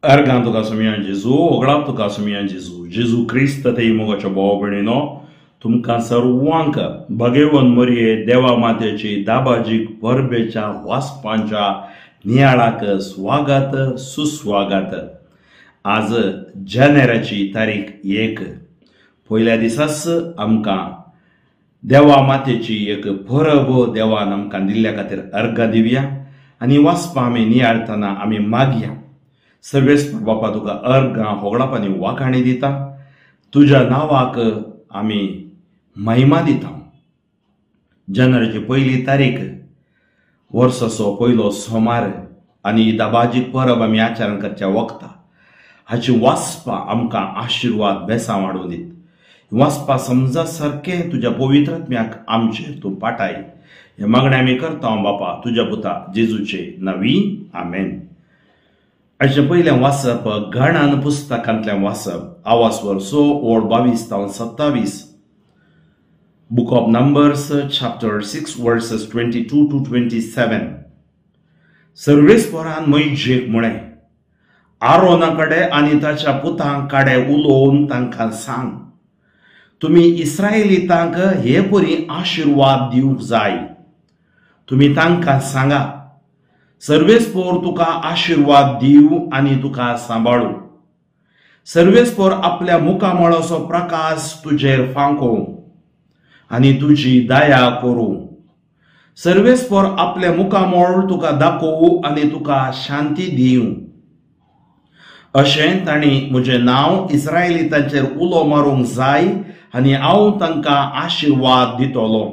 Ergan tuka sumian Jesu, oglap tuka sumian Jesu. Jesu Krista te imogaच्या भाव भयणीनो, तुमकां सर्वांक भगवन मरिये देवा मातेची दाबाजीक परबेच्या वासपांच्या नियाळाक स्वागत सुस्वागत. आज जानेराची तारीख 1. पयल्या दिसास आमकां देवा मातेची एक परब देवान आमकां दिल्ल्या खातीर अर्घ दिवया आनी वासपा आमी नियाळतना आमी मागया. सर्वेस्पर बापा तुका अर्घ होगळाप आनी वाखाणी दिता. तुज्या नावाक आमी महिमा दिता. जानेराची पयली तारीख वर्साचो पयलो सोमार आनी दाबाजीक परब आमी आचरण करच्या वखता हाची वासपा आमकां आशिर्वाद बेसांव हाडून दीत. वासपा समजा सारके तुज्या पवित्रात्म्याक आमचेर तूं पाठाय. हे मागणें आमी करता बापा तुज्या पुता जेजूचे नांवी आमेन. हाचे पयलें वाचप गणान पुस्तकांतलें वाचप आवाजवर 6:22-27. Book of Numbers, chapter 6, verses 22 to 27. सर्वेस्परान मोइशेक म्हणे, आरोनाकडे आनी ताच्या पुतांकडे उलोवन तांकां सांग, तुमी इस्रायेलीतांक हे परी आशिर्वाद दिवंक जाय. तुमी तांकां सांगा, सर्वेस्पोर तुका आशिर्वाद दिव आनी तुका सांबाळू. सर्वेस्पोर आपल्या मुखामळाचो प्रकाश तुजेर फांकोव आनी तुजी दया करूं. सर्वेस्पोर आपले मुखामळ तुका दाखोवू आनी तुका शांती दिवं. अशें तांणी म्हजें नांव इस्रायेलीतांचेर उलो मारूंक जाय आनी हांव तांकां आशिर्वाद दितलो.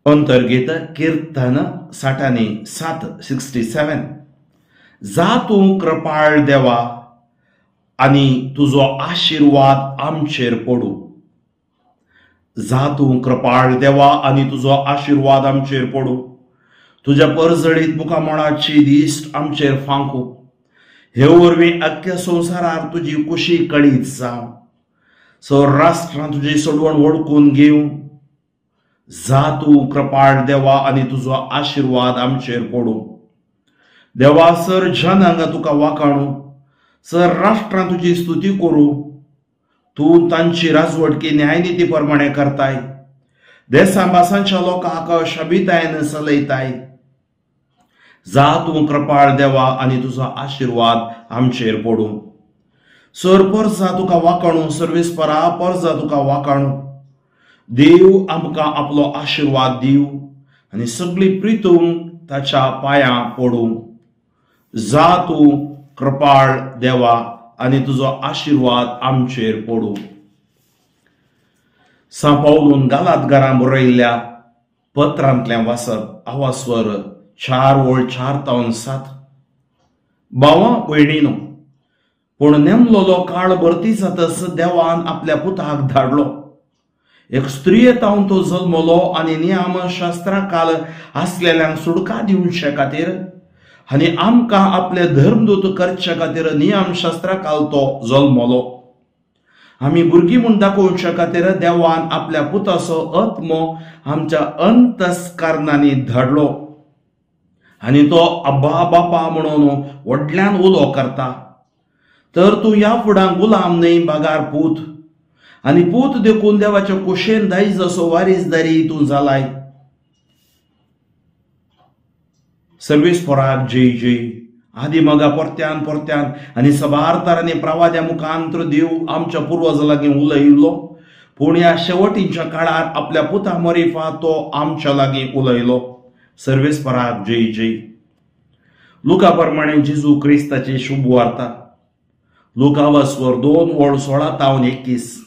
अंतर्गीत कीर्तन 67. जा तूं कृपाळ देवा आनी तुजो आशिर्वाद आमचेर पडू. जा तूं कृपाळ देवा आनी तुजो आशिर्वाद आमचेर पडू. तुज्या परजळीत मुखामळाची दिश्ट आमचेर फांकू. हे वरवीं अख्ख्या संवसारार तुजी कुशी कळीत जावं. राष्ट्रां तुजी सोडवण वळखून घेवं. जा तूं कृपाळ देवा आनी तुजो आशिर्वाद आमचेर पडू. देवा सर जनांक तुका वाखाणू. सर राष्ट्रां तुजी स्तुती करूं. तूं तांची राजवटकी न्यायनिती प्रमाणे करताय. देसाभासांच्या लोकांक शबितायेन चलयताय. जा तूं कृपाळ देवा आनी तुजो आशिर्वाद आमचेर पडू. सर परजा तुका वाखाणू. सर्वेस्परा परजा तुका वाखाणू. देव आमकां आपलो आशिर्वाद दिव आनी सगळी प्रितूम ताच्या पांयां पडू. जा तूं कृपाळ देवा आनी तुजो आशिर्वाद आमचेर पडू. सांपावलून गालातकारांक बरयल्ल्या पत्रांतलें वाचप आवाजवर 4:4-7. भावां भयणीनो, पूण नेमलोलो काळ भरती जातस देवान आपल्या पुताक धाडलो. एक स्त्रियेतावन तो जल्मलो आनी नियम शास्त्राकाल आसलेल्यांक सुडका दिवचे खातीर आनी आमकां आपले धर्मदूत करचे खातीर नियम शास्त्राकाल तो जल्मलो. आमी भुरगीं म्हूण दाखोवचे खातीर देवान आपल्या पुताचो आत्मो आमच्या अंतस्करणांनी धाडलो आनी तो अब्बा बापा म्हणून व्हडल्यान उलो करता. तर तूं ह्या फुडां गुलाम न्हय, बागार पूत. आनी पूत देखून देवाच्या कुशेन दायज असो वारीसदारी तूं जालाय. सर्वेस्पराक जय जय. आदी मगा परत्यान आनी सभारतारांनी प्रवाद्या मुखांतर देव आमच्या पुर्वजां लागीं उलयल्लो, पूण ह्या शेवटीच्या काळार आपल्या पुता मरिफा तो आमच्या लागीं उलयलो. सर्वेस्पराक जय जय. लुका प्रमाणे जेजू क्रिस्ताची शुभ वार्ता. लुका वाचवर 2:16-21.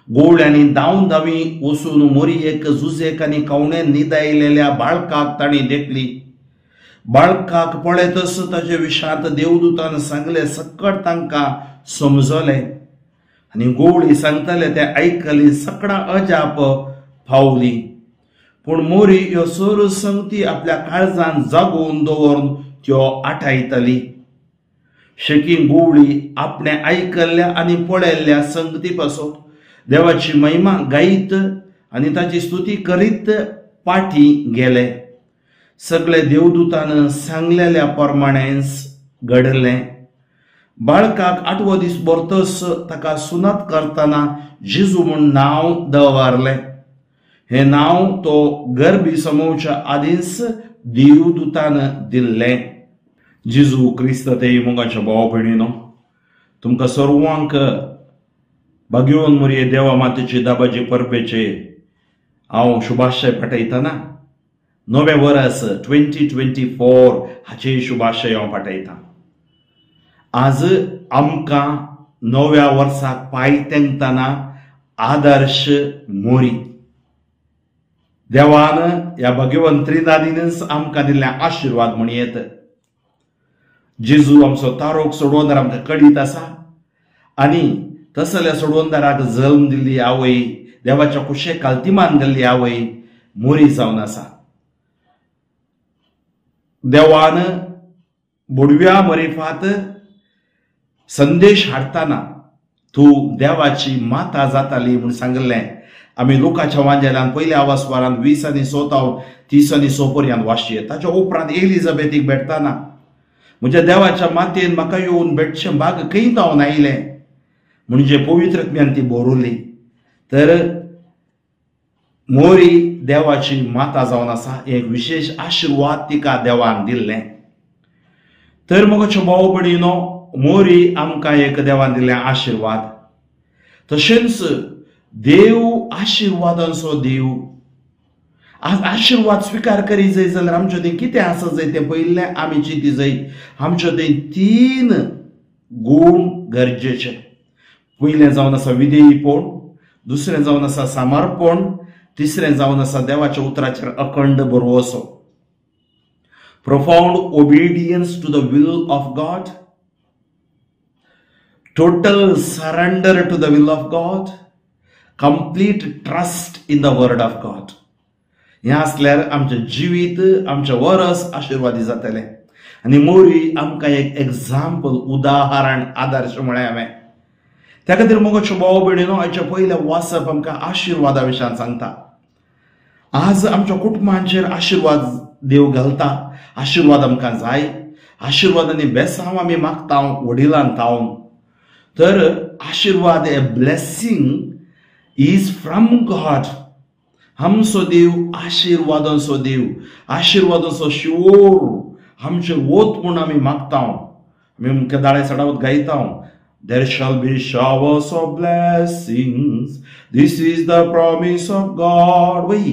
गोवळ्यांनी दावी वचून मोरयेक जुजेक आनी कवणेन न्हिदायलेल्या बाळकाक तांणी देखली. बाळकाक पळयतच ताचे विशांत देवदूतान सांगले सकट तांकां समजलें आनी गोवळी सांगताले ते आयकली. सकडां अजाप फावली. पूण मोरी ह्यो सर संगती आपल्या काळजांत जागोवन दवरून त्यो आठायतली. शेकी गोवळी आपणे आयकल्ल्या आनी पळयल्ल्या संगती पासत देवाची महिमा गायत आनी ताची स्तुती करीत पाठी गेले. सगळे देवदूतान सांगलेल्या प्रमाणेच घडलें. बाळकाक 8वो दीस भरतस ताका सुनात करतना जेजू म्हूण नांव दवरलें. हे नांव तो गर्भी समोवच्या आदींच देवदूतान दिल्लें. जेजू क्रिस्त ते मोगाच्या भाव भयणीनो, तुमकां सर्वांक भाग्यवान मोरये देवा मातेचे दाबाजी परबेचे हांव शुभाशय पाठयतना. नवे वर्स 2024 हाचे शुभाशय हांव पाठयतां. आज आमकां नव्या वर्साक पांय तेंकतना आदर्श मोरी देवान ह्या भगवान त्रिनादीनच आमकां दिल्ले आशिर्वाद म्हणयेत. जेजू आमचो तारोक सोडोवणार आमकां कळीत आसा आनी तसल्या सोडवणदाराक जल्म दिल्ली आवय, देवाच्या कुशे काल्तिमान गेल्ली आवय मोरी जावन आसा. देवान बोडव्या मरिफात संदेश हाडटाना तूं देवाची माता जाताली म्हूण सांगलें आमी लोकाच्या वांजेलान पयल्या आवास्वारान 20 आनी 6 30 आनी 6 पर्यंत वाचये. ताच्या उपरांत एलिझाबेथीक भेटताना म्हज्या देवाच्या मातयेन म्हाका येवन भेटचें भाग खंयत हांव नायलें म्हणजे पवित्रत्म्यान ती बरोवली. तर मोरी देवाची माता जावन आसा. एक विशेष आशिर्वाद तिका देवान दिल्लें. तर मोगाच्यो भाव भयणीनो, मोरी आमकां एक देवान दिल्लें आशिर्वाद. तशेंच देव आशिर्वादांचो देव. आज आशिर्वाद स्वीकार करी जाय जाल्यार आमचें थंय कितें आसा जाय तें पयलें आमी चिंती जाय. आमचें थंय 3 गूण गरजेचे. पयलें जावन आसा विधेयीपण, दुसरें जावन आसा समर्पण, तिसरें जावन आसा देवाच्या उतराचेर अखंड बरोवसो. profound obedience to the will of God, total surrender to the will of God, complete trust in the word of God. हें आसल्यार आमचें जिवीत, आमचें वरस आशिर्वादी जातलें. आनी मोरी आमकां एक एग्जाम्पल, उदाहरण, आदर्श म्हळें हांवें. त्या खातीर मोगाच्यो भाव भयणीनो, हाचे पयलें वाचप आमकां आशिर्वादा विशयान सांगता. आज आमच्या कुटुंबांचेर आशिर्वाद देव घालता. आशिर्वाद आमकां जाय. आशिर्वादांनी बेसांव आमी मागता वडिलांक तावन. तर आशिर्वाद a blessing is from God. आमचो देव आशिर्वादांचो देव. आशिर्वादांचो शिवोर आमचे वोत म्हूण आमी मागता. आमी अमके दाळे चडावत गायता, there shall be showers of blessings, this is the promise of God. वय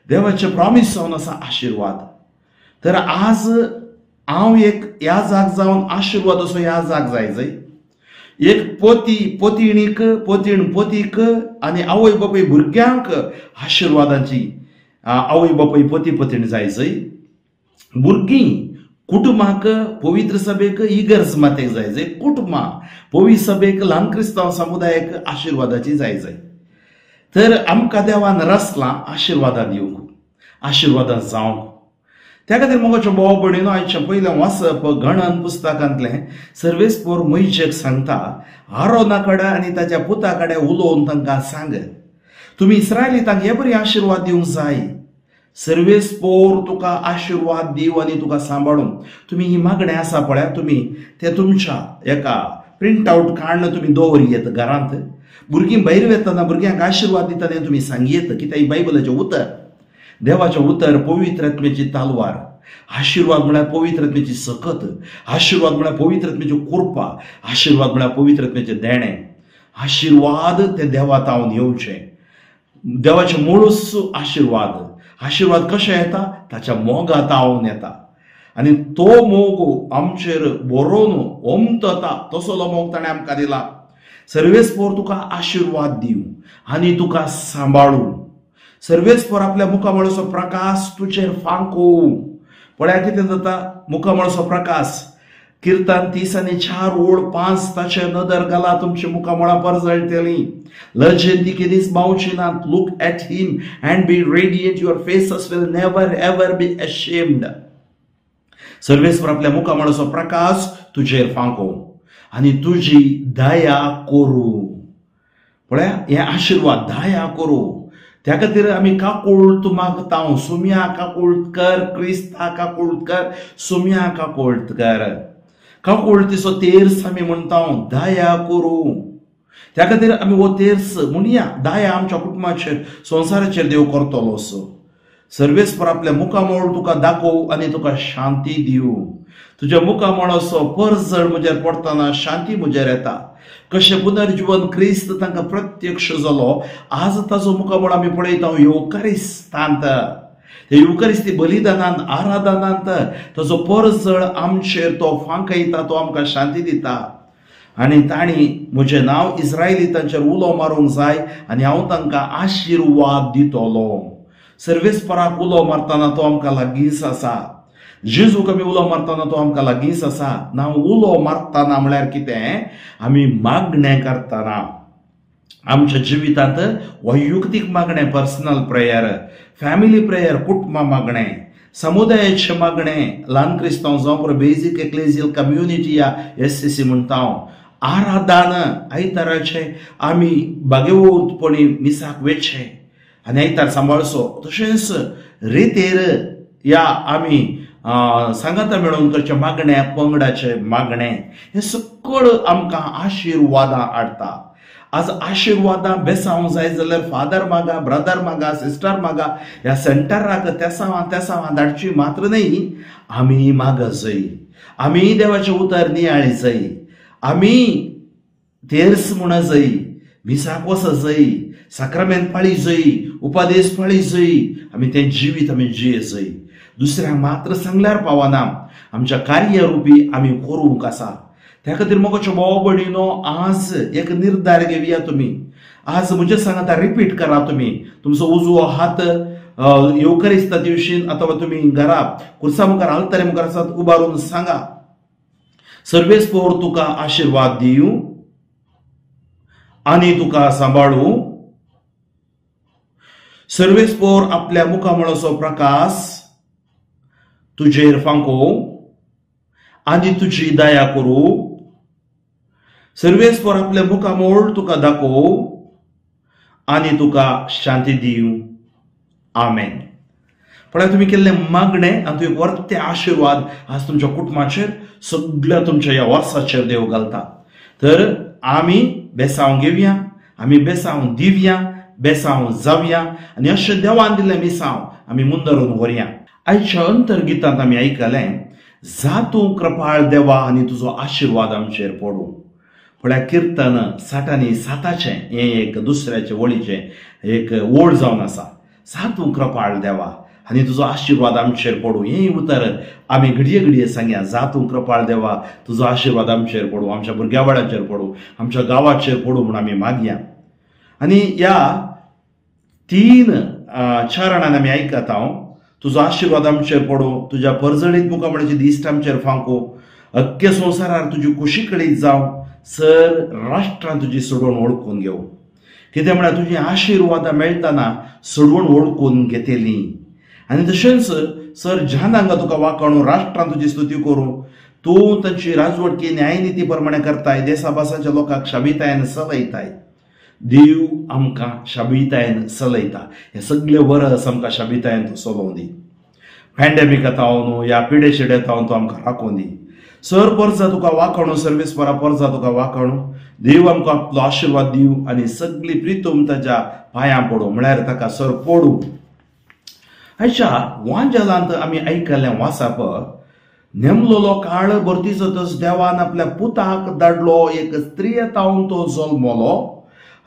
देवाचे प्रॉमिस जावन आसा आशिर्वाद. तर आज हांव एक ह्या जाग जावन आशिर्वाद असो ह्या जाग जाय. एक पोती पोतीणीक, पोतीण पोतीक आनी आवय बापूय भुरग्यांक आशिर्वादाची आवय बापूय पोती पोतीण जाय. भुरगीं कुटुंबाक, पवित्र सभेक, इगर्ज मातेक जाय. कुटुंबा पवित्र सभेक, ल्हान क्रिस्तांव समुदायाक आशिर्वादाची जाय. तर आमकां देवान रचलां आशिर्वादां दिवंक, आशिर्वादां जावंक. त्या खातीर मोगाच्यो भाव भयणीनो, आयचें पयलें वाचप गणन पुस्तकांतलें सर्वेस्पोर मोइशेक सांगता, आरोना कडेन आनी ताच्या पुता कडेन उलोवन तांकां सांग, तुमी इस्रायलीतांक हे बरी आशिर्वाद दिवंक जाय. सर्वेस्पोर तुका आशिर्वाद दिव आनी तुका सांबाळून. तुमी ही मागणें आसा पळय, तुमी ते तुमच्या एका प्रिंट आवट काडून तुमी दवरियेत घरांत. भुरगीं भायर वेतना भुरग्यांक आशिर्वाद दिता तें तुमी सांगियेत. कित्याक ही बायबलाचें उतर, देवाचें उतर, पवित्रत्मेची तालवार. आशिर्वाद म्हळ्यार पवित्रत्मेची सकत. आशिर्वाद म्हळ्यार पवित्रत्मेची कृपा. आशिर्वाद म्हळ्यार पवित्रत्मेचें देणें. आशिर्वाद ते देवा तावन येवचें. देवाचें मुळूच आशिर्वाद. आशिर्वाद कशें येता? ताच्या मोगा तावन येता. आनी तो मोग आमचेर बरोवन ओमतता, तसलो मोग ताणें आमकां दिला. सर्वेस्पोर तुका आशिर्वाद दिव आनी तुका सांबाळूं. सर्वेस्पोर आपल्या मुखामळाचो प्रकाश तुजेर फांकूं. पळया कितें जाता मुखामळाचो प्रकाश. कीर्तन 30 आनी 4:5 ताचे नदर घाला, तुमची मुखामळां परजळटलीं. लजेंती केदीच बावची नात. Look at him and be radiant. Your faces will never ever be ashamed. सर्वेस्वर आपल्या मुखामळाचो प्रकाश तुजेर फांको आनी तुजी दया करूं. पळया हे आशिर्वाद, दया करूं. त्या खातीर आमी काकुळट मागता, सुम्या काकुळट कर, क्रिस्ता काकुळट कर, सुम्या काकुळट कर. काकुळटीचो तेर्स आमी म्हणटा दया करूं. त्या खातीर आमी हो तेर्स म्हणया, दया आमच्या कुटुंबाचेर, संवसाराचेर देव करतलो असो. सर्वेस्पर आपल्या मुखामोळ तुका दाखोव आनी तुका शांती दिवं. तुज्या मुखामोळाचो परजड म्हजेर पडटना शांती म्हजेर येता. कशें पुनर्जीवन क्रिस्त तांकां प्रत्यक्ष जालो, आज ताचो मुखामोळ आमी पळयता युकारिस्तांत. ते युकारिस्ती बलिदानांत, आराधनांत ताचो परजड आमचेर तो फांकयता, तो आमकां शांती दिता. आनी तांणी म्हजें नांव इस्रायलितांचेर उलो मारूंक जाय आनी हांव तांकां आशिर्वाद दितलो. सर्वेस्पराक उलो मारतना तो आमकां लागींच आसा. जेजूक आमी उलो मारतना तो आमकां लागींच आसा. ना उलो मारतना म्हळ्यार कितें, आमी मागणें करतना आमच्या जिवितांत वैयक्तीक मागणें, पर्सनल प्रेयर, फॅमिली प्रेयर, कुटुंब मागणें, समुदायाचें मागणें, ल्हान क्रिस्तांव जावं बरो बेजीक एक्लेजियल कम्युनिटी या SCC म्हणटा, आराधन आयताराचे आमी बागेवंतपणी मिसाक वेचचे आनी आयतार सांबाळचो. तशेंच रेतेर या आमी सांगाता मेळून करचे मागणे, पंगडाचे मागणे, हे सकळ आमकां आशिर्वादां हाडटा. आज आशिर्वादां बेसावंक जाय जाल्यार फादर मागा, ब्रदर मागा, सिस्टर मागा, ह्या सेंटराक तेसावां धाडची मात्र न्ही, आमी माग जाय. आमी देवाचें उतर नियाळी जाय. आमी तेर्स म्हणा जाय, मिसाक वच जाय, साक्रामेंत पाळी जाय, उपादेश पाळी जाय. आमी तें जिवीत आमी जिये जाय. दुसऱ्यांक मात्र सांगल्यार पावना, आमच्या कार्यरुपी आमी करूंक आसा. त्या खातीर मोगाच्यो भाव भयणीनो, आज एक निर्धार घेवया तुमी. आज म्हजे सांगात रिपीट करा तुमी. तुमचो उजवो हात युकारिस्ता दिवशीन अथवा तुमी घरा कुर्सा मुखार आल्तारे मुखार आसात उबारून सांगा, सर्वेस्पर तुका आशिर्वाद दिवं आनी तुका सांबाळूं. सर्वेस्पर आपल्या मुखामळाचो प्रकाश तुजेर फांकोव आनी तुजी दया करूं. सर्वेस्पर आपले मुखामोळ तुका दाखोव आनी तुका शांती दिवं. आमेन. पण तुम्ही केल्ले मागणे आनी तुम्ही वर्ते आशिर्वाद आज तुमच्या कुटुंबाचेर, सगळ्या तुमच्या ह्या वर्साचेर देव घालता. तर आमी बेसांव घेवया, आमी बेसांव दिवया, बेसांव जावया आनी अशें देवान दिल्लें मिसांव आमी मुंदरून व्हरया. आयच्या अंतर्गितांत आमी आयकलें, जा तूं कृपाळ देवा आनी तुजो आशिर्वाद आमचेर पडूं. म्हळ्यार किर्तन 67 हें एक दुसऱ्याचे वळीचें एक वोड जावन आसा. जा तूं कृपाळ देवा आनी तुजो आशिर्वाद आमचेर पडूं. हें उतर आमी घडये घडये सांगया. जा तूं कृपाळ देवा, तुजो आशिर्वाद आमचेर पडूं, आमच्या भुरग्या बाळाचेर पडूं, आमच्या गांवाचेर पडूं म्हूण आमी मागया. आनी ह्या 3 चरणांत आमी आयकता, तुजो आशिर्वाद आमचेर पडूं, तुज्या परजळीत मुखामळाची दिश्ट आमचेर फांको, अख्ख्या संवसारार तुजी खुशी कळीत जावं, सर राष्ट्रांत तुजी सोडवण वळखून घेवं. कितें म्हळ्यार तुजी आशिर्वादां मेळटना सोडवण वळखून घेतली. आनी तशेंच सर जनांक तुका वाखाणूं, राष्ट्रांत तुजी स्तुती करूं. तूं तांची राजवटकी न्यायनिती प्रमाणे करताय, देशाभासाच्या लोकांक शाबितायेन चलयताय. देव आमकां शाबितायेन चलयता. हे सगळे वर्स आमकां शाबितायेन तूं चलोवं दी. पॅन्डेमीक येता न्हू, ह्या पिडे शिडे येता तूं आमकां राखून दी. सर परजा तुका वाखाणूं, सर्वेस्परा परजा तुका वाखाणूं. देव आमकां आपलो आशिर्वाद दिवं आनी सगळी प्रितूम ताच्या पांयां पडूं, म्हळ्यार ताका सर पडूं. आयच्या वांजलांत आमी आयकल्लें वाचप, नेमलोलो काळ भरती जातच देवान आपल्या पुताक धाडलो, एक स्त्री येतावन तो जल्मलो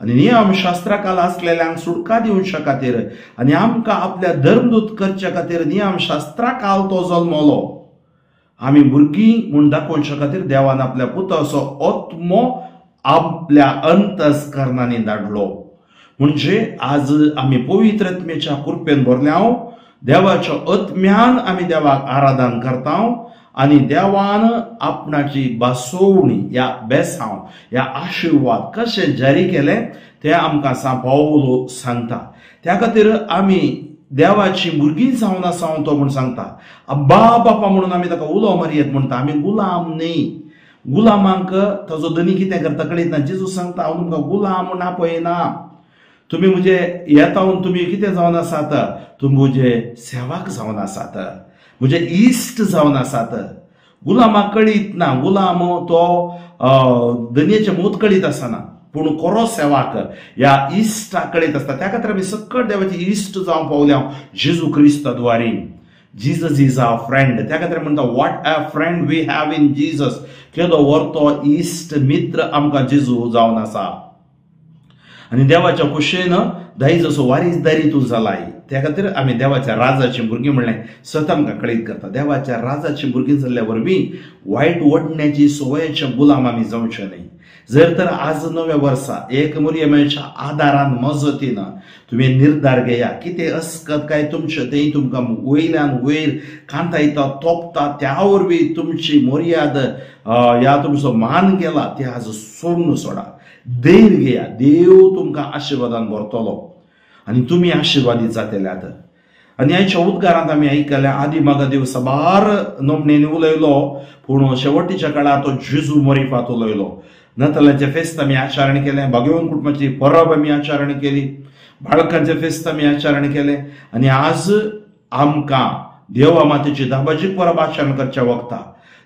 आनी नियमशास्त्राकाल आसलेल्यांक सुटका दिवच्या खातीर आनी आमकां आपल्या धर्मदूत करच्या खातीर नियमशास्त्राकाल तो जल्मलो. आमी भुरगीं म्हूण दाखोवच्या खातीर देवान आपल्या पुताचो आत्मो आपल्या अंतस्करणांनी धाडलो. म्हणजे आज आमी पवित्र आत्म्याच्या कृपेन भरल्या, देवाच्या आत्म्यान आमी देवाक आराधन करता आनी देवान आपणाची बासोवणी या बेसांव या आशिर्वाद कशें जारी केले ते आमकां पावलो सांगता. त्या खातीर आमी देवाची भुरगीं जावन आसा तो म्हूण सांगता. अब्बा बापा म्हणून आमी ताका उलो मारयेत म्हणटा. आमी गुलाम न्ही. गुलामांक ताजो धनी कितें करता कळयना. जेजू सांगता, हांव तुमकां गुलाम म्हूण आपयना, तुम्ही म्हणजे येतावन तुम्ही कितें जावन आसात, तुम्ही म्हणजे सेवाक जावन आसात, म्हणजे इश्ट जावन आसात. गुलामाक कळीत ना, गुलाम तो दुनियेचे मूत कळीत आसना, पूण खरो सेवाक ह्या इश्टाक कळीत आसता. त्या खातीर आमी सकट देवाची इश्ट जावं पावल्या जेजू क्रिस्ताद्वारे. Jesus is our friend. त्या खातीर म्हणटा what a friend we have in Jesus. केदो व्हरतो इश्ट मित्र आमकां जेजू जावन आसा. आणि देवाच्या कुशेन दायज असो वारीसदारीतून जालाय. त्या खातीर आमी देवाच्या राजाची भुरगीं म्हणलें सत आमकां कळीत करता. देवाच्या राजाची भुरगीं जाल्ल्या वरवीं वायट वडण्याची सवयेचे गुलाम आमी जावचे न्हय. जर तर आज नव्या वर्सा एक मोरयेच्या आदारान मजतीन तुम्ही निर्धार घेया की ते अस्कत काय तुमचे ते तुमकां वयल्यान वयर कांतायता तोपता, त्या वरवीं तुमची मर्याद या तुमचो मान गेला ते आज सोडून सोडा. धैर्य घेया. देव तुमकां आशिर्वादान भरतलो आणि तुम्ही आशिर्वादीत जातल्यात. आणि ह्याच्या उद्गारांत आमी आयकल्या आदी मागा देव सबार नमणेन उलयलो, पूण शेवटीच्या काळार तो जेजू मरिपात उलयलो. नतलांचे फेस्त आमी आचरण केलें, भगवन कुटुंबाची परब आमी आचरण केली, बाळकांचे फेस्त आमी आचरण केले. आणि आज आमकां देवा मातेची दाबाजीक परब आचरण करच्या वक्ता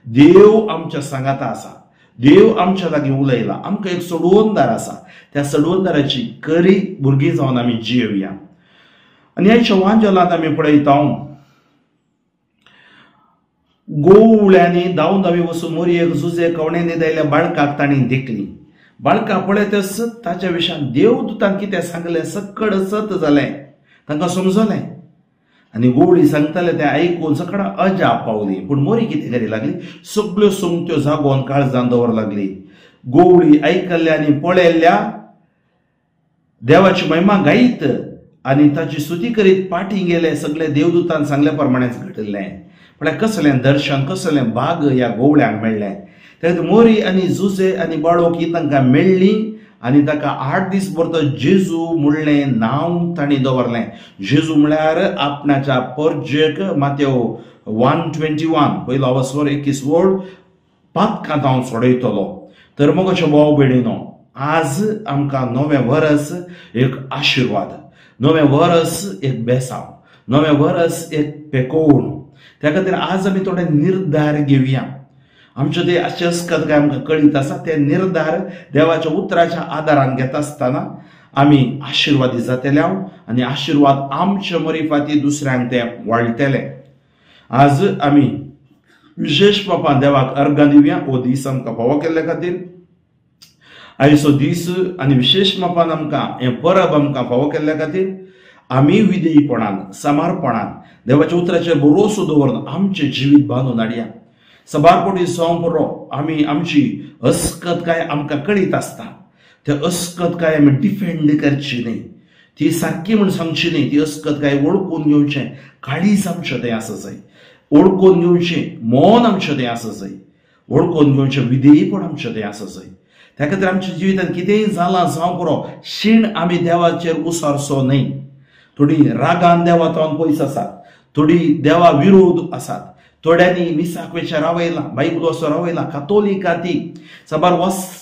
देव आमच्या सांगाता आसा. देव आमच्या लागीं उलयला. आमकां एक सोडवणदार आसा. त्या सोडवणदाराची खरी भुरगीं जावन आमी जियेवया. आणि ह्या वांजलांत आमी पळयता गोवळ्यांनी धांवन धांवी वचून मोरयेक झुजे कवण्यांनी दायल्या बाळकाक तांणी देखली. बाळका पळयतच ताच्या विशयान देवदूतान कितें सांगलें सकड सत जालें, तांकां समजलें. आणि गोवळी सांगताले तें आयकून सकड अजाप पावली. पूण मोरी कितें करी लागली, सगळ्यो सोंगत्यो जागोवन काळजान दवर लागली. गोवळी आयकल्ल्या आनी पळयल्ल्या देवाची महिमा गायत आणि ताची स्तुती करीत पाठी गेले. सगळे देवदूतान सांगल्या प्रमाणेच घडलें. पण कसलें दर्शन, कसलें भाग ह्या गोवळ्यांक मेळ्ळें. तें मोरी आनी जुजे आनी बाळोक ही तांकां मेळ्ळी आणि ताका 8 दीस भर जेजू म्हणलें नांव तांणी दवरलें. जेजू म्हळ्यार आपणाच्या परजेक मातेव 1:21 पयलो अवस्वर 21 वड पातकांत हांव सोडयतलो. तर मगोच्यो भाव भयणीनो, आज आमकां नवें वर्स एक आशिर्वाद, नवें वर्स एक बेसांव, नवें वर्स एक पेकोवण. त्या खातीर आज आमी थोडे निर्धार घेवया. आमचे ते अस्कत काय आमकां कळीत आसा ते निर्धार देवाच्या उतराच्या आदारान घेता आसतना आमी आशिर्वादी जातले आनी आशिर्वाद आमच्या मरिफाती दुसऱ्यांक ते वाळटले. आज आमी विशेष पापान देवाक अर्घां दिवया. हो दीस आमकां फावो केल्ल्या खातीर, आयचो दीस आनी विशेष मापान आमकां हें परब आमकां फावो केल्ल्या खातीर आमी विधेयपणान समर्पणान देवाच्या उतराचेर भरोसो दवरून आमचें जिवीत बांदून हाडया. सबारपटी संवरो आमी आमची अस्कतकाय आमकां कळीत आसता. ते अस्कतकाय आमी डिफेंड करची न्ही, ती सारकी म्हूण सांगची न्ही. ती अस्कतकाय वळखून घेवचें, काळीज आमचें तें आसा जाय. वळखून घेवचें, मौन आमचें तें आसा जाय. वळखून घेवचें, विधेयपण आमचें तें आसा जाय. त्या खातीर आमच्या जिवितांत कितेंय जालां जावं पुरो, शीण आमी देवाचेर उसारचो न्ही. थोडी रागान देवा तावन पयस आसात, थोडी देवा विरोध आसात, थोड्यांनी मिसाक रावयला, बायबल असो रावयला, कातोलिकाती सबार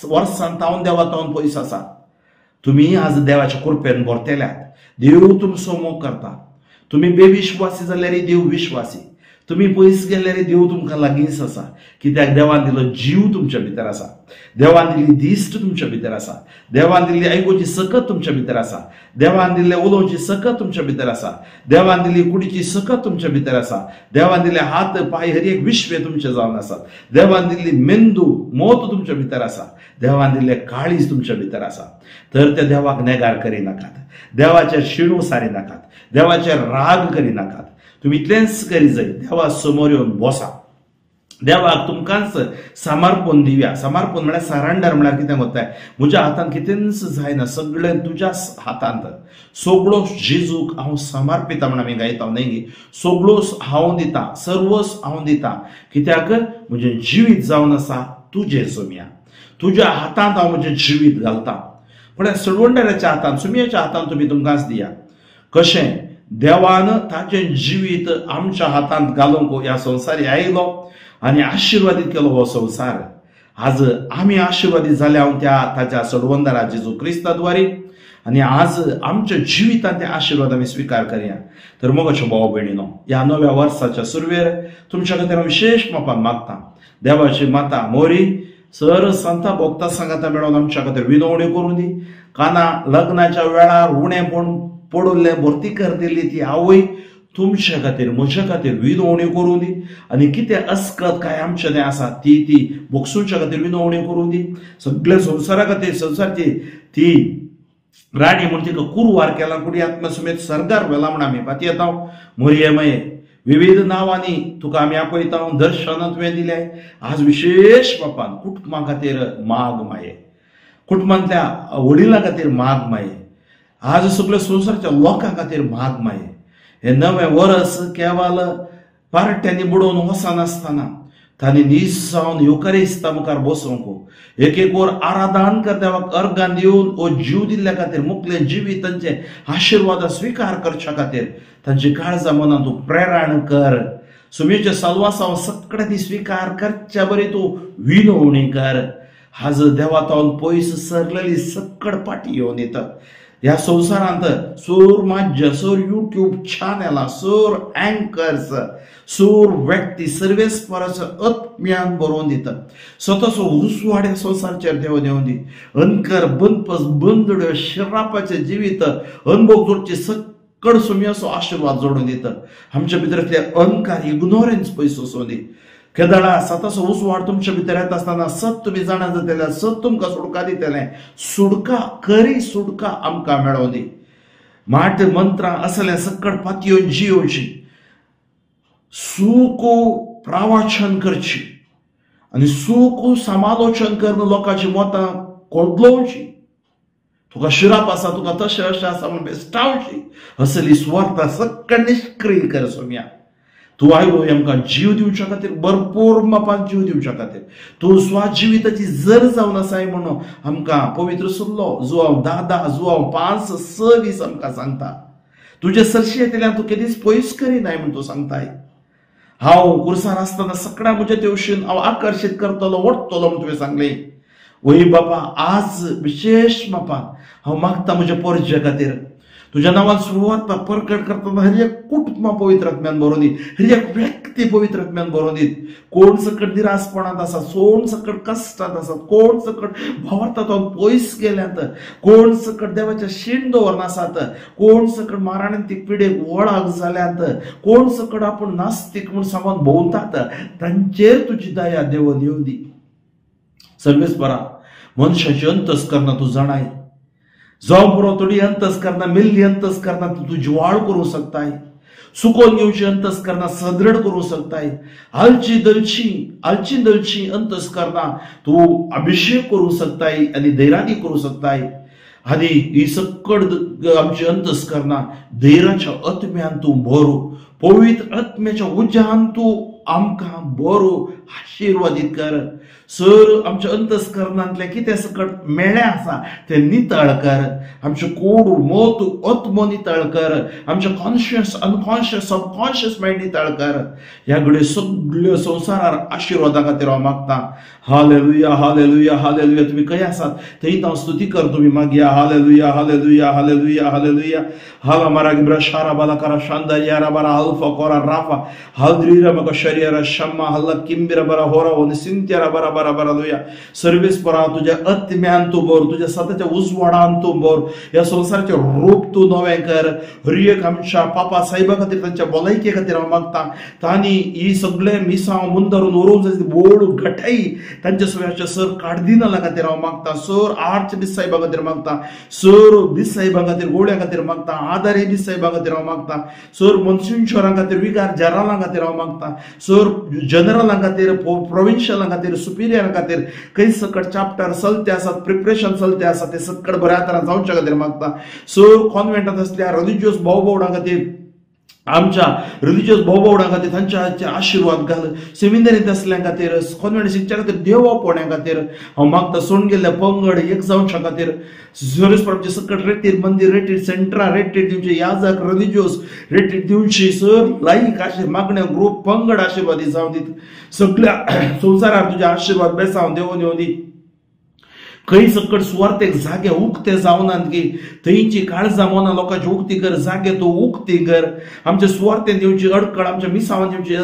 वर्सान तावन देवा तावन पयस आसात. तुम्ही आज देवाच्या कृपेन भरतेल्यात. देव तुमचो मोग करता. तुम्ही बेविश्वासी जाल्यार देव विश्वासी. तुम्ही पयस गेल्यार देव तुमकां लागींच आसा. कित्याक देवान दिलो जीव तुमच्या भितर आसा. देवान दिल्ली दिश्ट तुमच्या भितर आसा. देवान दिल्ली आयकोची सकत तुमच्या भितर आसा. देवान दिल्ले उलोवची सकत तुमच्या भितर आसा. देवान दिल्ली कुडीची सकत तुमच्या भितर आसा. देवान दिल्ले हात पाय हर एक विश्वे तुमचे जावन आसात. देवान दिल्ली मेंदू मोत तुमच्या भितर आसा. देवान दिल्ले काळीज तुमच्या भितर आसा. तर ते देवाक नेगार करी नाकात. देवाचेर शिणू सारी नाकात. देवाचेर राग करी नाकात. तुम्ही इतलेंच करी जाय. देवा समोर येवन बसा. देवाक तुमकांच समर्पण दिवया. समर्पण म्हळ्यार सरेंडर म्हळ्यार कितें कोत्ताय, म्हज्या हातांत कितेंच जायना, सगळें तुज्याच हातांत. सगळो जेजूक हांव समर्पिता म्हण आमी गायता न्ही. सगळोच हांव दिता, सर्वच हांव दिता. कित्याक म्हजें जिवीत जावन आसा तुजें सोम्या. तुज्या हातांत हांव म्हजें जिवीत घालता. पण सडवंडराच्या हातांत, सुमयेच्या हातांत तुमी तुमकांच दिया. कशें देवान ताचें जिवीत आमच्या हातांत घालूंक ह्या संवसारी आयलो आनी आशिर्वादीत केलो हो संवसार. आज आमी आशिर्वादीत जाल्या त्या ताच्या सडवंदरा जेजू क्रिस्ताद्वारे आणि आज आमच्या जिवितांत ते आशीर्वाद आम्ही स्वीकार करूया. तर मोगाच्या भाव भयणीनो, या नव्या वर्साच्या सुरवेर तुमच्या खातीर विशेष मोपान मागता. देवाची माता मोरी सर संता भोगता सांगाता मेळून आमच्या खातीर विनवणी करून दी. काना लग्नाच्या वेळार उणे पडुल्ले भरतीकर दिल्ली ती आवय तुमच्या खातीर म्हज्या खातीर विनवणी करून दी. आणि कितें अस्कत काय आमचें आसा ती भोगसूच्या खातीर विनवणी करून दी. सगळ्या संवसारा खातीर संवसारची ती राणी म्हणून तिका कुरवार केला कुडी आत्मा समेत सरदार वेला म्हण आमी पाती येता. मोरयेमये विविध नावांनी तुका आमी आपयता, दर्शनां तुवें दिलें. आज विशेष बापान कुटुंबा खातीर माग माये, कुटुंबांतल्या वडिलां खातीर माग माये, आज सगळ्या संवसाराच्या लोकां खातीर माग माये. हे नवे वर्स केवळ पार्ट्यांनी बुडोवन वचनासतना तांणी नीज जावन युकारिस्ता मुखार बसूंक एक वर आराधन कर देवाक अर्गां दिवन ओ जीव दिल्ल्या खातीर मुखले जिवीत तांचे आशीर्वाद स्वीकार करच्या खातीर तांची काळजा मनात तूं प्रेरण कर. सुमेच्या सालवासांव सगळे ती स्वीकार करच्या बरी तूं विनवणी कर. आज देवातावन पयस सरलेली सक्कड पाटी येवन येता. ह्या संवसारांत सोर माज्य, सोर यूट्यूब चॅनलां, सोर अँकर्स, सोर व्यक्ती सर्वेस्परस आत्म्यान बरोवन दितात. स्वताचो उसवाड ह्या संवसाराचेर देव देंवन दी. अनकर बनपस बंदड्यो शरापाचे जिवीत अनुभव जोडचे सक्कड सुमी असो आशीर्वाद जोडून दिता. आमच्या भितरले अहंकार इग्नोरन्स पयस वचून दी. केदळा सताचो उसवाड तुमच्या भितर येता आसतना सत तुमी जाणा जातले, सत तुमकां सुडका दितलें. सुडका खरी सुडका आमकां मेळोवन दी. माट मंत्रां असलें सक्कड पातयेवन जियोवची, सूक प्रवचन करची आनी सूक समालोचन करून लोकांची मतां कोदलोवची. तुका शिराप आसा, तुका तशें अशें आसा म्हूण बेस्टावची. असली स्वार्थ सक्कड निष्क्रीय कर सोम्या. तूं आयलो आमकां जीव दिवच्या खातीर, भरपूर मापान जीव दिवच्या खातीर. तूं स्वा जिविताची जर जावन आसाय म्हणून आमकां पवित्र सुल्लो जुवांव 10 जुवांव 5:26 आमकां सांगता. तुजे सरशी येतल्यान तूं केदीच पयस करिनाय म्हूण तूं सांगताय. हांव कुर्सार आसतना सगळ्या म्हज्या तेवशेन हांव आकर्शीत करतलो, ओडटलो म्हूण तुवें सांगलें. वय बाबा, आज विशेष मापान हांव मागता म्हज्या पोरच्या खातीर. तुझ्या नावान सुरवात प्रकट करतना हर एक कुटुंब पवित्र आत्म्यान बरोवन दी, हर एक व्यक्ती पवित्र आत्म्यान बरोवन दी. कोण सकट निरासपणांत आसा, कोण सकट कश्टांत आसात, कोण सकट भावार्थांतून पयस गेल्यात, कोण सकट देवाच्या शीण दवरनासात, कोण सकट माराणीक पिडेक वळाक जाल्यात, कोण सकट आपूण नास्तीक म्हूण सांगून भोंवतात, तांचेर तुजी दया देव येवं दी. सर्वेस्परा, मनशाची अंतस्करणां तूं जाणाय. जावं पुरो थोडी अंतस्करणां मिल्ली अंतस्करणां तूं ज्वाळ करूं शकताय. सुकोवन घेवची अंतस्करणां सदृढ करूं शकताय. आलची दलची अंतस्करणां तूं अभिषेक करूं शकताय आनी धैर्यादी करूं शकताय. आनी ही सक्कड आमची अंतस्करणां धैर्याच्या आत्म्यान तूं भरू, पवित्र आत्म्याच्या उज्यान तूं आमकां बरो आशीर्वादीत कर. सर आमच्या अंतस्करणांतले कितें सकट मेळ्ळें आसा तें नितळ कर. आमचे कोडू मोत आत्मो नितळ कर. आमचे कॉन्शियस अनकॉन्शियस सबकॉन्शियस मायंड नितळ कर. ह्या घडये सगळ्या संवसारार आशिर्वादा खातीर हांव मागता. हालेलुया हालेलुया हालेलुया. तुम्ही खंय आसात थंय हांव स्तुती कर, तुम्ही मागया. हालेलुया हालेलुया हालेलुया हालेलुया. हाला मारा गिब्रा शारा बाला करा शांदा यारा बारा अल्फा कोरा राफा हल्द्रीरा मग शरीरा शम्मा हल्ला किंबिरा बरा होरा वन सिंत्यारा बरा बरा बरा लुया. सर्विस परा तुझ्या आत्म्यान तूं बोर, तुझ्या सताच्या उजवाडान तूं बोर. या संवसाराचे रूप तूं नवें कर. हरियेक आमच्या पापा साहेबा खातीर तांच्या भलायके खातीर हांव मागता. तांणी ही सगळे मिसांव मुंदरून उरोवंक जाय बोड घटाई तांच्या सगळ्याच्या सर काडदिनाला खातीर हांव मागता. सर आर्च बीस साहेबा खातीर मागता. सर बीस साहेबा खातीर गोळ्या खातीर मागता. आदारे बीस साहेबा खातीर हांव मागता. सर मनसुंशरां खातीर विगार जरालां खातीर हांव मागता. सर जनरलां खातीर प्रोविन्शियलां खातीर सुपिरियर खातीर खंय सकट चॅप्टर चलते आसात, प्रिपरेशन चलते आसा ते सकट बऱ्या तरान जावच्या खातीर मागता. सर कॉन्व्हेंटांत असल्या रिलिजियस भाव भोवडां खातीर आमच्या रिलिजियस भाव भोवडां खातीर तांच्या आशिर्वाद घाल. सेमिनरींत असल्या खातीर कॉन्व्हेंट शिकच्या खातीर देवापोण्या खातीर हांव मागता. सोडून गेल्ल्या पंगड एक जावच्या खातीर सर्वेस्पराचे सकट रेटीर मंदिर रेटीर सेंटरा रेटीर दिवचे, याजक रिलिजियस रेटीर दिवची. सर लाईक आशीर मागण्या ग्रुप पंगड आशिर्वादी जावं दीत. सगळ्या संवसारार तुझे आशिर्वाद बेसांव देवून येवं दी. खंय सकट सुवार्थेक जागे उक्ते जावनात की थंयची काळजां मनां लोकांची उक्ती कर, जागे तूं उक्ती कर. आमच्या सुवार्थेन दिवची अडकळ, आमच्या मिसावान दिवची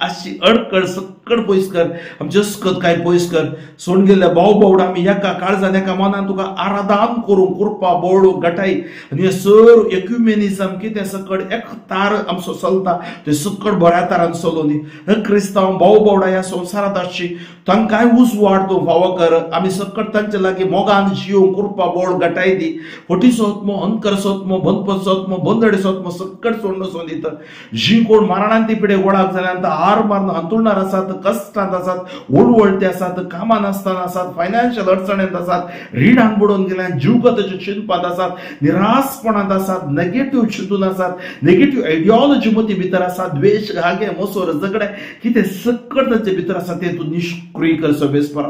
अशी अडकळ सकट पयस कर, आमची अस्कत काय पयस कर. सोडून गेल्या भाव भावड आमी एका काळजान एका मनान तुका आराधन करूंक कृपा बोळू घटाय आनी हे सर एक्युमेनिझम कितें सकट एक तार आमचो चलता ते सकट बऱ्या तारान चलोनी क्रिस्तांव भाव भावडा ह्या संवसारांत आसची तांकांय उज वाड तूं फावो कर. आमी सकट तांचे लागीं मोगान जिवंक कृपा बोळ घटाय दी. फटीसोत्मो, अंकरसोत्मो, बंदपसोत्मो, बंदडेसोत्मो सकट सोडून वचून दिता. जी कोण मरणांती पिडे वळाक जाल्यार हार मारून हांतुरणार आसात, कश्टांत आसात, वळवळते आसात, कामां नासतना आसात, फायनान्शियल अडचणेंत आसात, रिणान बुडोवन गेल्यात, जीवगताच्या चिंतपांत आसात, निरासपणांत आसात, नेगेटिव्ह चिंतून आसात, नेगेटिव्ह आयडियोलॉजी मती भितर आसात, द्वेष, घागे, मोसोर, झगडे कितें सकट तांचे भितर आसा ते तूं निष्क्रिय कर सर्वेस्परा.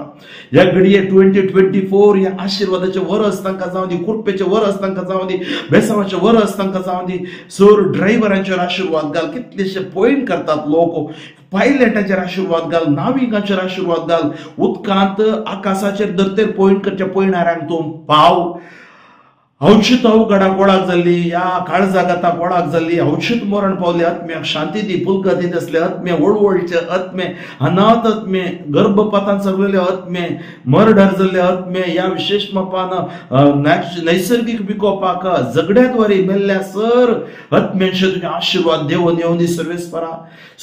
ह्या घडये 2024 ह्या आशीर्वादाचे वरस तांकां जावं दी, कृपेचे वरस तांकां जावं दी, बेसावाचे वरस तांकां जावं दी. सर ड्रायव्हरांचेर आशीर्वाद घाल, कितलेशे पॉइंट करतात लोक, पायलटाचेर आशीर्वाद घाल, नाविकांचेर आशीर्वाद घाल, उदकांत आकाशाचेर धरतेर पॉइंट करच्या पयणाऱ्यांक तूं पाव. औचित अवघडाक वळाक जाल्ली, ह्या काळजागाताक वळाक जाल्ली, औचित मरण पावले आत्म्याक शांती दी, पुलगती असले आत्मे, वळवळचे आत्मे, अनाथ आत्मे, गर्भपातान सरलेले आत्मे, मर्डर जाल्ले आत्मे, ह्या विशेष मापान नैसर्गिक विकोपाक झगड्याद्वारे मेल्ल्या सर आत्म्यांचे तुझे आशीर्वाद देवन येवन दी सर्वेस्परा.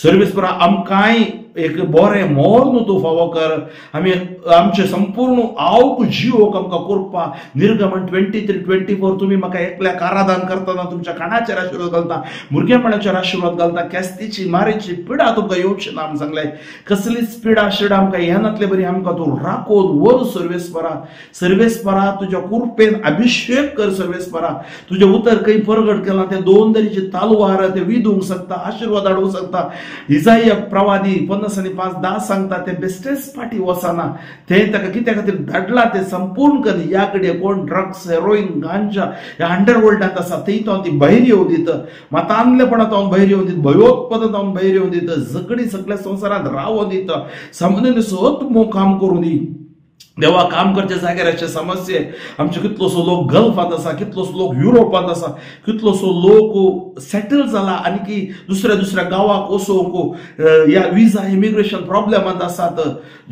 सर्वेस्परा आमकांय एक बरें मोल न्हू तूं फावो कर. आमी आमचे संपूर्ण आवक जिवोक आमकां करपा. निर्गमन 23-24 तुमी म्हाका एकल्याक आराधन करतना तुमच्या कानाचेर आशिर्वाद घालता, भुरगेपणाचेर आशिर्वाद घालता. केस्तीची मारेची पिडा तुमकां येवची ना आमी सांगलें. कसलीच पिडा शिडा आमकां येनातले बरी आमकां तूं राखोन वर सर्वेस्परा. सर्वेस्परा तुज्या कृपेन अभिषेक कर सर्वेस्परा. तुजें उतर खंय परगट केलां ते 2 तरेची तालवार ते विदूंक शकता, आशिर्वाद हाडूंक शकता. इजाया प्रवादी 50:5-10 सांगता ते बेस्टेच पाटी वचना, ते ताका कित्या खातीर धाडला ते संपूर्ण कर. ह्या कडेन कोण ड्रग्स, हेरोईन, गांजा ह्या अंडरवर्ल्डांत आसा थंय तो ती भायर येवं दित, मतांधलेपणांत हांव भायर येवं दित, भयोत्पादनांत हांव भायर येवं दित, झगडी सगळ्या संवसारांत रावो दित, सामान्य सत मो काम करूं दी. देवा काम करच्या जाग्यार अशे समस्ये आमचे कितलोसो लोक गल्फांत आसा, कितलोसो लोक युरोपांत आसा, कितलोसो लोक सेटल जाला आनी दुसऱ्या दुसऱ्या गांवाक वचोंक ह्या विजा इमिग्रेशन प्रॉब्लेमांत आसात.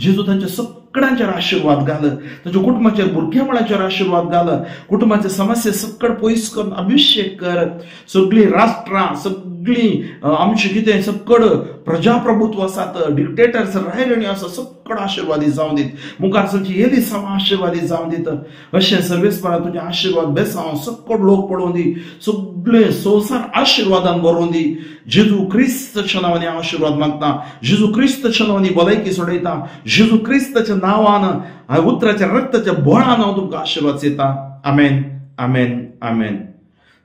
जेजू तांचे सगळ्यांचेर आशीर्वाद घाल, तांच्या कुटुंबाचेर भुरगेपणाचेर आशीर्वाद घाल, कुटुंबाचे समस्या सकट पयस करून अभिषेक कर. सगळी राष्ट्रां, सगळी आमची कितें सकट प्रजाप्रभुत्व आसात, डिक्टेटर्स रायरणी आसा, सकट आशीर्वादी जावं दीत. मुखार सगळी येली समा आशीर्वादी जावं दीत. अशें सर्वेस्परा तुजे आशीर्वाद बेसांव सकट लोक पळोवन दी, सगळे संवसार आशीर्वादान भरोवन दी. जेजू क्रिस्ताच्या नांवान आशीर्वाद मागता, जेजू क्रिस्ताच्या नांवान भलायकी सोडयता, जेजू क्रिस्ताच्या नांवान उतराच्या रक्ताच्या बळान हांव तुमकां आशीर्वाद दिता. आमेन, आमेन, आमेन.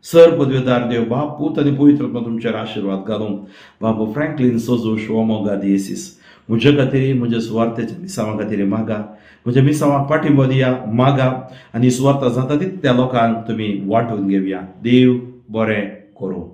सर पदवेदार देव बाप, पूत आनी पवित्र आत्मा तुमचेर आशीर्वाद घालूं. बाबा फ्रँकलिन सोजो शोमो गादियेसीस म्हजे खातीर, म्हज्या सुवार्थेच्या मिसावां खातीर मागा, म्हज्या मिसावांक पाठिंबो दिया, मागा आनी सुवार्थ जाता तितल्या लोकांक तुमी वांटून घेवया. देव बरें करूं.